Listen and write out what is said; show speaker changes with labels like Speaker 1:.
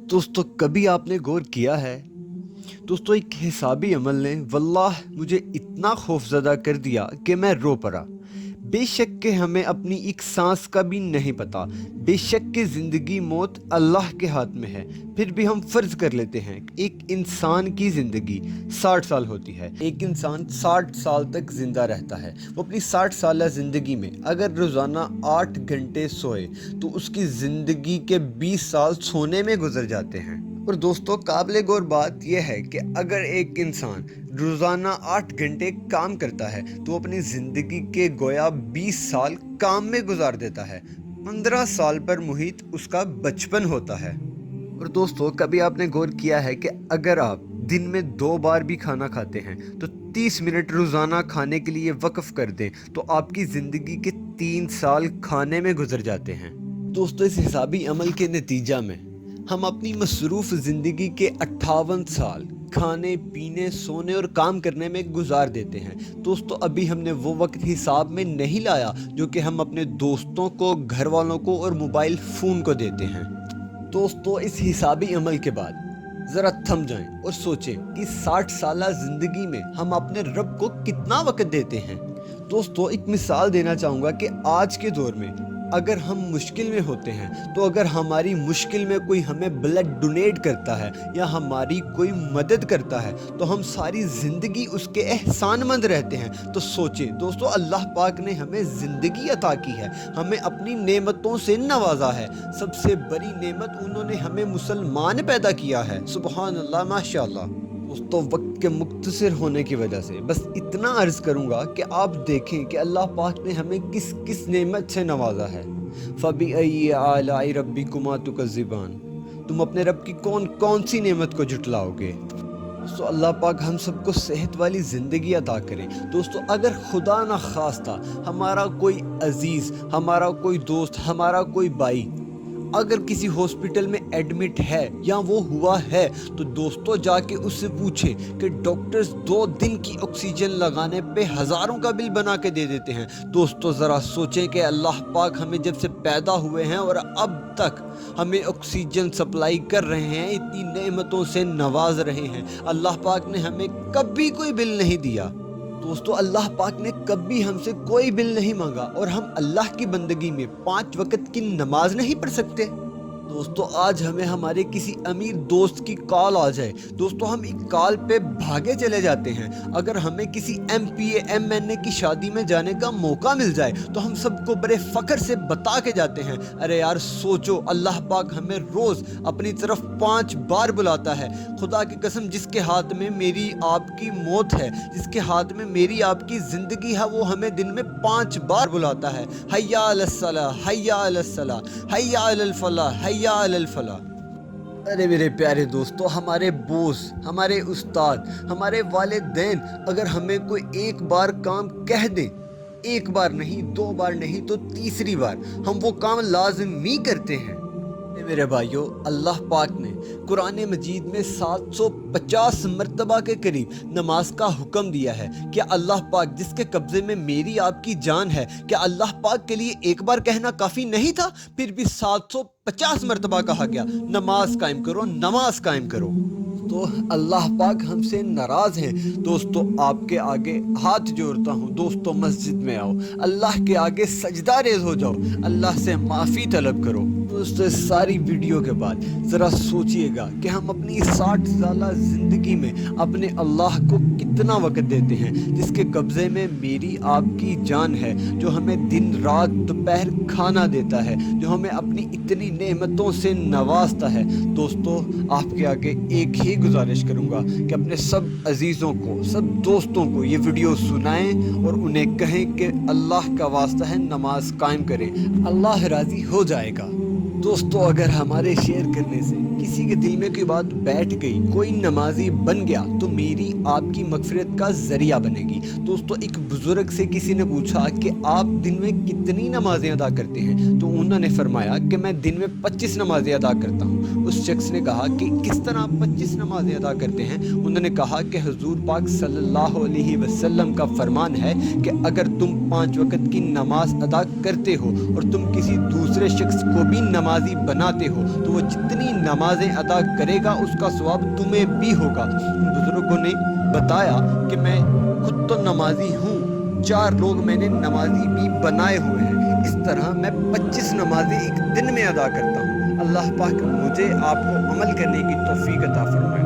Speaker 1: दोस्तों कभी आपने गौर किया है दोस्तों एक हिसाबी अमल ने वल्लाह मुझे इतना खौफज़दा कर दिया कि मैं रो पड़ा। बेशक कि हमें अपनी एक सांस का भी नहीं पता, बेशक कि ज़िंदगी मौत अल्लाह के हाथ में है, फिर भी हम फ़र्ज़ कर लेते हैं एक इंसान की ज़िंदगी 60 साल होती है। एक इंसान 60 साल तक ज़िंदा रहता है। वो अपनी 60 साल ज़िंदगी में अगर रोज़ाना 8 घंटे सोए तो उसकी ज़िंदगी के 20 साल सोने में गुजर जाते हैं। और दोस्तों काबिल गौर बात यह है कि अगर एक इंसान रोज़ाना 8 घंटे काम करता है तो अपनी ज़िंदगी के गोया 20 साल काम में गुजार देता है। 15 साल पर मुहित उसका बचपन होता है। और दोस्तों कभी आपने गौर किया है कि अगर आप दिन में 2 बार भी खाना खाते हैं तो 30 मिनट रोज़ाना खाने के लिए वक्फ कर दें तो आपकी ज़िंदगी के 3 साल खाने में गुजर जाते हैं। दोस्तों इस हिसाबी अमल के नतीजा में हम अपनी मसरूफ़ ज़िंदगी के 58 साल खाने पीने सोने और काम करने में गुजार देते हैं। दोस्तों अभी हमने वो वक्त हिसाब में नहीं लाया जो कि हम अपने दोस्तों को, घर वालों को और मोबाइल फ़ोन को देते हैं। दोस्तों इस हिसाबी अमल के बाद ज़रा थम जाएं और सोचें कि 60 साल ज़िंदगी में हम अपने रब को कितना वक्त देते हैं। दोस्तों एक मिसाल देना चाहूँगा कि आज के दौर में अगर हम मुश्किल में होते हैं तो अगर हमारी मुश्किल में कोई हमें ब्लड डोनेट करता है या हमारी कोई मदद करता है तो हम सारी ज़िंदगी उसके एहसानमंद रहते हैं। तो सोचें दोस्तों अल्लाह पाक ने हमें ज़िंदगी अता की है, हमें अपनी नेमतों से नवाजा है। सबसे बड़ी नेमत उन्होंने हमें मुसलमान पैदा किया है। सुबहान अल्लाह माशाअल्लाह। दोस्तों वक्त के मुख्तसर होने की वजह से बस इतना अर्ज़ करूँगा कि आप देखें कि अल्लाह पाक ने हमें किस किस नेमत से नवाजा है। फ़बी आलाई रब्बिकुमा तुकज़्ज़िबान, तुम अपने रब की कौन कौन सी नेमत को जुटलाओगे। दोस्तों अल्लाह पाक हम सबको सेहत वाली ज़िंदगी अता करें। दोस्तों अगर खुदा न खास्ता हमारा कोई अज़ीज़, हमारा कोई दोस्त, हमारा कोई भाई अगर किसी हॉस्पिटल में एडमिट है या वो हुआ है तो दोस्तों जाके उससे पूछें कि डॉक्टर्स 2 दिन की ऑक्सीजन लगाने पे हज़ारों का बिल बना के दे देते हैं। दोस्तों ज़रा सोचें कि अल्लाह पाक हमें जब से पैदा हुए हैं और अब तक हमें ऑक्सीजन सप्लाई कर रहे हैं, इतनी नेमतों से नवाज रहे हैं। अल्लाह पाक ने हमें कभी कोई बिल नहीं दिया। दोस्तों अल्लाह पाक ने कभी हमसे कोई बिल नहीं मांगा और हम अल्लाह की बंदगी में 5 वक्त की नमाज नहीं पढ़ सकते। दोस्तों आज हमें हमारे किसी अमीर दोस्त की कॉल आ जाए, दोस्तों हम एक कॉल पे भागे चले जाते हैं। अगर हमें किसी MPA MNA की शादी में जाने का मौका मिल जाए तो हम सबको बड़े फ़ख्र से बता के जाते हैं। अरे यार सोचो अल्लाह पाक हमें रोज़ अपनी तरफ 5 बार बुलाता है। खुदा की कसम जिसके हाथ में मेरी आपकी मौत है, जिसके हाथ में मेरी आपकी ज़िंदगी है, वो हमें दिन में 5 बार बुलाता है। हय्या अलस सलाह, हय्या अलस सलाह, हय्या अलल फलाह, हय्या अलल फलाह। अरे मेरे प्यारे दोस्तों हमारे बोस, हमारे उस्ताद, हमारे वालिदैन अगर हमें कोई एक बार काम कह दें, एक बार नहीं 2 बार नहीं तो तीसरी बार हम वो काम लाजमी करते हैं। मेरे भाइयों अल्लाह पाक ने कुरान मजीद में 750 मरतबा के करीब नमाज का हुक्म दिया है। क्या अल्लाह पाक जिसके कब्ज़े में मेरी आपकी जान है, क्या अल्लाह पाक के लिए एक बार कहना काफ़ी नहीं था? फिर भी 750 मरतबा कहा गया नमाज कायम करो, नमाज कायम करो। तो अल्लाह पाक हमसे नाराज़ हैं। दोस्तों आपके आगे हाथ जोड़ता हूँ, दोस्तों मस्जिद में आओ, अल्लाह के आगे सजदा रेज़ हो जाओ, अल्लाह से माफ़ी तलब करो। दोस्तों इस सारी वीडियो के बाद ज़रा सोचिएगा कि हम अपनी 60 साल ज़िंदगी में अपने अल्लाह को कितना वक्त देते हैं, जिसके कब्ज़े में मेरी आपकी जान है, जो हमें दिन रात दोपहर खाना देता है, जो हमें अपनी इतनी नेमतों से नवाजता है। दोस्तों आपके आगे एक ही गुजारिश करूंगा कि अपने सब अजीज़ों को, सब दोस्तों को ये वीडियो सुनाएं और उन्हें कहें कि अल्लाह का वास्ता है नमाज कायम करें, अल्लाह राज़ी हो जाएगा। दोस्तों अगर हमारे शेयर करने से किसी के दिल में कोई बात बैठ गई, कोई नमाजी बन गया तो मेरी आपकी मगफिरत का ज़रिया बनेगी। दोस्तों एक बुज़ुर्ग से किसी ने पूछा कि आप दिन में कितनी नमाज़ें अदा करते हैं, तो उन्होंने फरमाया कि मैं दिन में 25 नमाज़ें अदा करता हूँ। उस शख्स ने कहा कि किस तरह आप 25 नमाज़ें अदा करते हैं? उन्होंने कहा कि हुज़ूर पाक सल्लल्लाहु अलैहि वसल्लम का फरमान है कि अगर तुम 5 वक्त की नमाज अदा करते हो और तुम किसी दूसरे शख्स को भी नमाज نمازی بناتے ہو تو وہ جتنی نمازیں ادا کرے گا اس کا ثواب تمہیں بھی ہوگا۔ بزرگوں نے بتایا کہ میں خود تو نمازی ہوں، 4 لوگ میں نے نمازی بھی بنائے ہوئے ہیں، اس طرح میں 25 نمازیں ایک دن میں ادا کرتا ہوں۔ اللہ پاک مجھے آپ کو عمل کرنے کی توفیق عطا فرمائے۔